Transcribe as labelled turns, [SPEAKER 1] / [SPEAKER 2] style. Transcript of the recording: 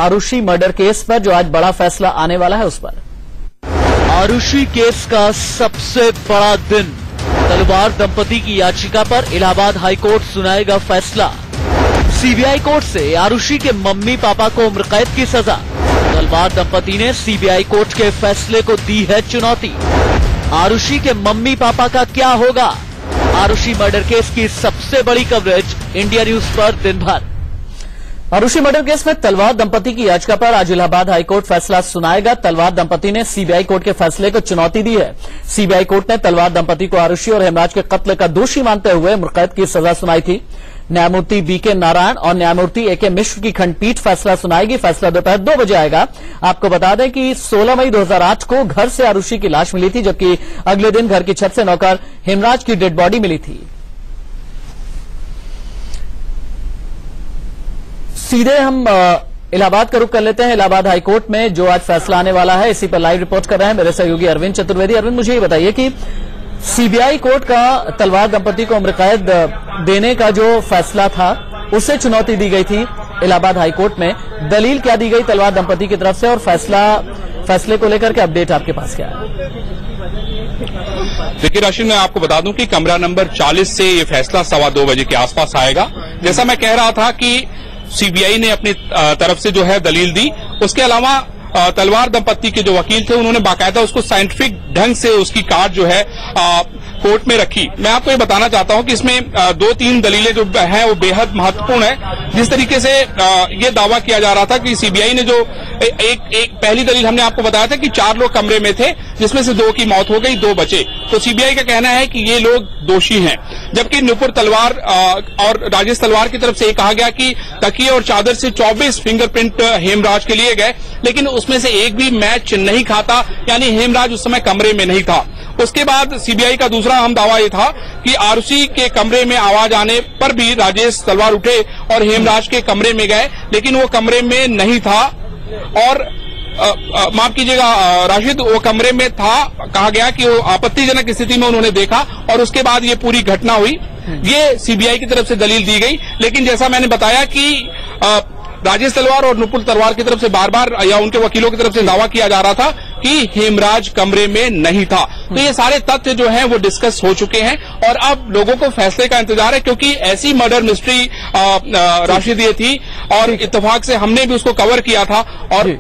[SPEAKER 1] Arushi murder case पर जो आज बड़ा फैसला आने वाला है उस पर।
[SPEAKER 2] आरुषि केस का सबसे बड़ा दिन। तलवार दंपति की याचिका पर इलाहाबाद हाईकोर्ट सुनाएगा फैसला। सीबीआई कोर्ट से आरुषि के मम्मी पापा को उम्र कैद की सजा। तलवार दंपति ने सीबीआई कोर्ट के फैसले को दी है चुनौती। आरुषि के मम्मी पापा का क्या होगा? आरुषि मर्डर केस की सबसे बड़ी कवरेज इंडिया न्यूज पर दिन भर।
[SPEAKER 1] आरुषि मर्डर केस में तलवार दंपति की याचिका पर आज इलाहाबाद हाईकोर्ट फैसला सुनाएगा। तलवार दंपति ने सीबीआई कोर्ट के फैसले को चुनौती दी है। सीबीआई कोर्ट ने तलवार दंपति को आरुषि और हेमराज के कत्ल का दोषी मानते हुए उम्रकैद की सजा सुनाई थी। न्यायमूर्ति बीके नारायण और न्यायमूर्ति एके मिश्र की खंडपीठ फैसला सुनाएगी। फैसला दोपहर 2 बजे आएगा। आपको बता दें कि 16 मई 2008 को घर से आरुषि की लाश मिली थी, जबकि अगले दिन घर की छत से नौकर हेमराज की डेड बॉडी मिली थी। सीधे हम इलाहाबाद का रुख कर लेते हैं। इलाहाबाद हाईकोर्ट में जो आज फैसला आने वाला है, इसी पर लाइव रिपोर्ट कर रहे हैं मेरे सहयोगी अरविंद चतुर्वेदी। अरविंद, मुझे ये बताइए कि सीबीआई कोर्ट का तलवार दंपति को उम्रकैद देने का जो फैसला था उसे चुनौती दी गई थी इलाहाबाद हाईकोर्ट में। दलील क्या दी गई तलवार दंपति की तरफ से और फैसले को लेकर के अपडेट आपके पास क्या है?
[SPEAKER 3] देखिए राशिद, मैं आपको बता दूं कि कमरा नंबर 40 से ये फैसला 2:15 बजे के आसपास आएगा। जैसा मैं कह रहा था कि सीबीआई ने अपनी तरफ से जो है दलील दी। उसके अलावा तलवार दंपति के जो वकील थे उन्होंने बाकायदा उसको साइंटिफिक ढंग से उसकी कार्ड जो है कोर्ट में रखी। मैं आपको ये बताना चाहता हूं कि इसमें 2-3 दलीलें जो हैं वो बेहद महत्वपूर्ण है। जिस तरीके से ये दावा किया जा रहा था कि सीबीआई ने जो एक पहली दलील हमने आपको बताया था कि 4 लोग कमरे में थे, जिसमें से 2 की मौत हो गई, 2 बचे। तो सीबीआई का कहना है कि ये लोग दोषी हैं। जबकि नुपुर तलवार और राजेश तलवार की तरफ से ये कहा गया कि तकिए और चादर से 24 फिंगरप्रिंट हेमराज के लिए गए, लेकिन उसमें से एक भी मैच नहीं खाता, यानी हेमराज उस समय कमरे में नहीं था। उसके बाद सीबीआई का दूसरा अहम दावा ये था कि आरुषि के कमरे में आवाज आने पर भी राजेश तलवार उठे और हेमराज के कमरे में गए, लेकिन वो कमरे में नहीं था। और माफ कीजिएगा राशिद, वो कमरे में था, कहा गया कि वो आपत्तिजनक स्थिति में उन्होंने देखा और उसके बाद ये पूरी घटना हुई। ये सीबीआई की तरफ से दलील दी गई। लेकिन जैसा मैंने बताया कि राजेश तलवार और नुपुर तलवार की तरफ से बार बार या उनके वकीलों की तरफ से दावा किया जा रहा था कि हेमराज कमरे में नहीं था। तो ये सारे तथ्य जो हैं वो डिस्कस हो चुके हैं और अब लोगों को फैसले का इंतजार है, क्योंकि ऐसी मर्डर मिस्ट्री राशिद ये थी और इत्तेफाक से हमने भी उसको कवर किया था और